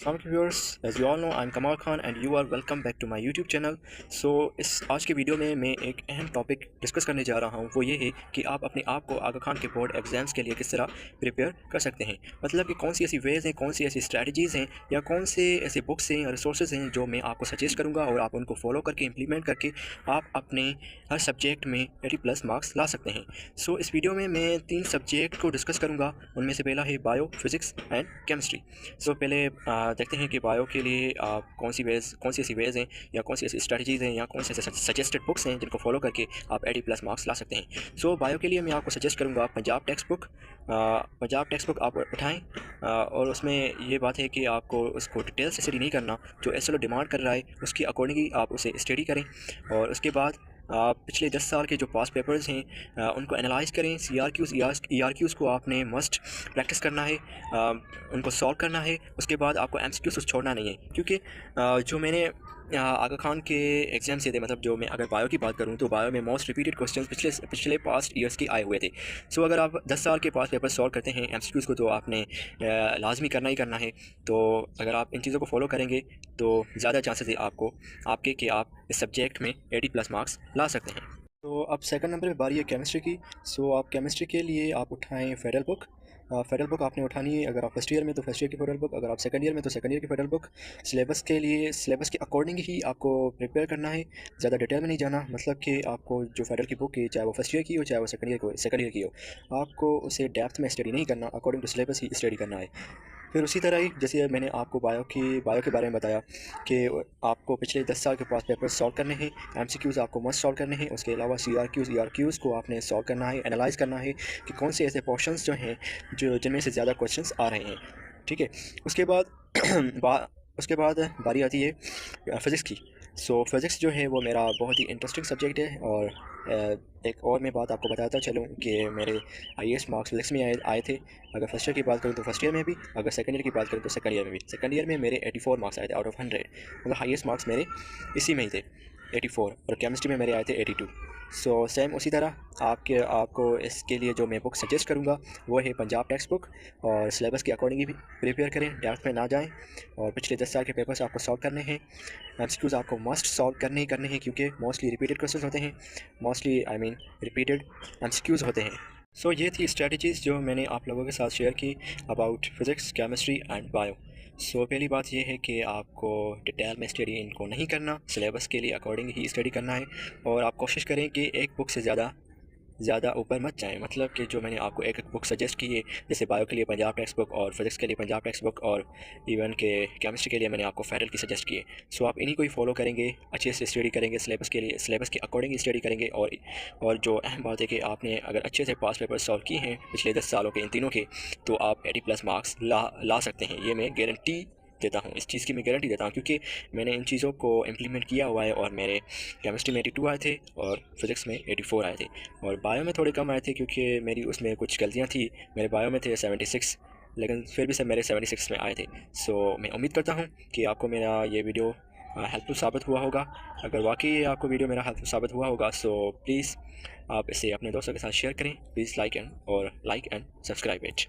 Assalamualaikum viewers, as you all know, I'm Kamal Khan and you are welcome back to my YouTube channel. इस आज के video में मैं एक अहम टॉपिक डिस्कस करने जा रहा हूँ। वो ये है कि आप अपने आप को आगा खान के बोर्ड एग्ज़ाम्स के लिए किस तरह प्रिपेयर कर सकते हैं। मतलब कि कौन सी ऐसी वेज़ हैं, कौन सी ऐसी स्ट्रैटेजीज़ हैं या कौन से ऐसे बुक्स हैं या रिसोर्सेज हैं जो मैं आपको सजेस्ट करूँगा और आप उनको फॉलो करके इम्प्लीमेंट करके आप अपने हर सब्जेक्ट में 80+ मार्क्स ला सकते हैं। इस वीडियो में मैं 3 सब्जेक्ट को डिस्कस करूँगा। उनमें से पहला है बायो, फिज़िक्स एंड केमिस्ट्री। पहले देखते हैं कि बायो के लिए आप कौन सी ऐसी वेज़ हैं या कौन सी ऐसी स्ट्रैटेजीज़ हैं या कौन से ऐसे सजेस्टेड बुक्स हैं जिनको फॉलो करके आप 80+ मार्क्स ला सकते हैं। बायो के लिए मैं आपको सजेस्ट करूँगा Punjab text book. Punjab text book आप उठाएँ और उसमें ये बात है कि आपको उसको डिटेल से स्टडी नहीं करना। जो एसएलओ डिमांड कर रहा है उसकी अकॉर्डिंग ही आप उसे स्टडी करें और उसके बाद आप पिछले 10 साल के जो पास पेपर्स हैं उनको एनालाइज़ करें। ERQs को आपने मस्ट प्रैक्टिस करना है, उनको सॉल्व करना है। उसके बाद आपको MCQs छोड़ना नहीं है, क्योंकि जो मैंने आगा खान के एग्ज़ाम से थे, मतलब जो मैं अगर बायो की बात करूं तो बायो में मोस्ट रिपीटेड क्वेश्चंस पिछले पास्ट ईयर्स के आए हुए थे। अगर आप 10 साल के पास पेपर सॉल्व करते हैं MCQs को, तो आपने लाजमी करना ही करना है। तो अगर आप इन चीज़ों को फॉलो करेंगे तो ज़्यादा चांसेस है आपके कि आप इस सब्जेक्ट में 80+ मार्क्स ला सकते हैं। अब सेकंड नंबर पे बारी है केमिस्ट्री की। आप केमिस्ट्री के लिए आप उठाएं फेडरल बुक। फेडरल बुक आपने उठानी है। अगर आप फर्स्ट ईयर में तो फर्स्ट ईयर की फेडरल बुक, अगर आप सेकंड ईयर में तो सेकंड ईयर की फेडरल बुक। सिलेबस के अकॉर्डिंग ही आपको प्रिपेयर करना है, ज़्यादा डिटेल में नहीं जाना। मतलब कि आपको जो फेडरल की बुक है, चाहे वो फर्स्ट ईयर की हो चाहे वो सेकंड ईयर की हो, आपको उसे डेप्थ में स्टडी नहीं करना, अकॉर्डिंग टू सिलेबस ही स्टडी करना है। फिर उसी तरह ही जैसे मैंने आपको बायो के बारे में बताया कि आपको पिछले 10 साल के पास पेपर सॉल्व करने हैं, MCQs आपको मस्ट सॉल्व करने हैं। उसके अलावा ERQs को आपने सॉल्व करना है, एनालाइज़ करना है कि कौन से ऐसे पोर्शंस जो हैं जिनमें से ज़्यादा क्वेश्चंस आ रहे हैं। ठीक है, उसके बाद उसके बाद बारी आती है फ़िज़िक्स की। फ़िज़िक्स जो है वो मेरा बहुत ही इंटरेस्टिंग सब्जेक्ट है। और एक और मैं बात आपको बताता चलूँ कि मेरे हाईएस्ट मार्क्स फ़िज़िक्स में आए थे। अगर फर्स्ट ईयर की बात करूँ तो फर्स्ट ईयर में भी, अगर सेकंड ईयर की बात करूँ तो सेकंड ईयर में भी। सेकंड ईयर में मेरे 84 मार्क्स आए थे आउट ऑफ 100। मतलब हाईएस्ट मार्क्स मेरे इसी में ही थे, 84। और केमिस्ट्री में मेरे आए थे 82। सेम उसी तरह आपको इसके लिए जो मैं बुक सजेस्ट करूँगा वो है पंजाब टेक्स्ट बुक। और सिलेबस के अकॉर्डिंग ही प्रिपेयर करें, डेप्थ में ना जाएं। और पिछले 10 साल के पेपर्स आपको सॉल्व करने हैं। MCQs आपको मस्ट सॉल्व करने ही करने हैं, क्योंकि मोस्टली रिपीटेड क्वेश्चन होते हैं, रिपीटेड MCQs होते हैं। ये थी स्ट्रेटजीज़ जो मैंने आप लोगों के साथ शेयर की about physics, chemistry and bio. पहली बात यह है कि आपको डिटेल में स्टडी इनको नहीं करना, सिलेबस के लिए अकॉर्डिंग ही स्टडी करना है। और आप कोशिश करें कि एक बुक से ज़्यादा ऊपर मत जाएं। मतलब कि जो मैंने आपको एक बुक सजेस्ट की है, जैसे बायो के लिए पंजाब टेक्स्ट बुक और फिज़िक्स के लिए पंजाब टेक्स्ट बुक और इवन के केमिस्ट्री के लिए मैंने आपको फेडरल की सजेस्ट की है। आप इन्हीं को ही फॉलो करेंगे, अच्छे से स्टडी करेंगे, सिलेबस के अकॉर्डिंग ही स्टडी करेंगे। और जो अहम बात है कि आपने अगर अच्छे से पास पेपर सॉल्व किए हैं पिछले 10 सालों के इन तीनों के, तो आप 80+ मार्क्स ला सकते हैं। ये मैं गारंटी देता हूँ, इस चीज़ की मैं गारंटी देता हूँ, क्योंकि मैंने इन चीज़ों को इम्प्लीमेंट किया हुआ है। और मेरे केमिस्ट्री में 82 आए थे और फिज़िक्स में 84 आए थे। और बायो में थोड़े कम आए थे क्योंकि मेरी उसमें कुछ गलतियाँ थी। मेरे बायो में थे 76, लेकिन फिर भी सब मेरे 76 में आए थे। मैं उम्मीद करता हूँ कि आपको मेरा ये वीडियो हेल्पफुल साबित हुआ होगा। अगर वाकई आपको वीडियो मेरा हेल्पफुल साबित हुआ होगा प्लीज़ आप इसे अपने दोस्तों के साथ शेयर करें। Please like and subscribe it.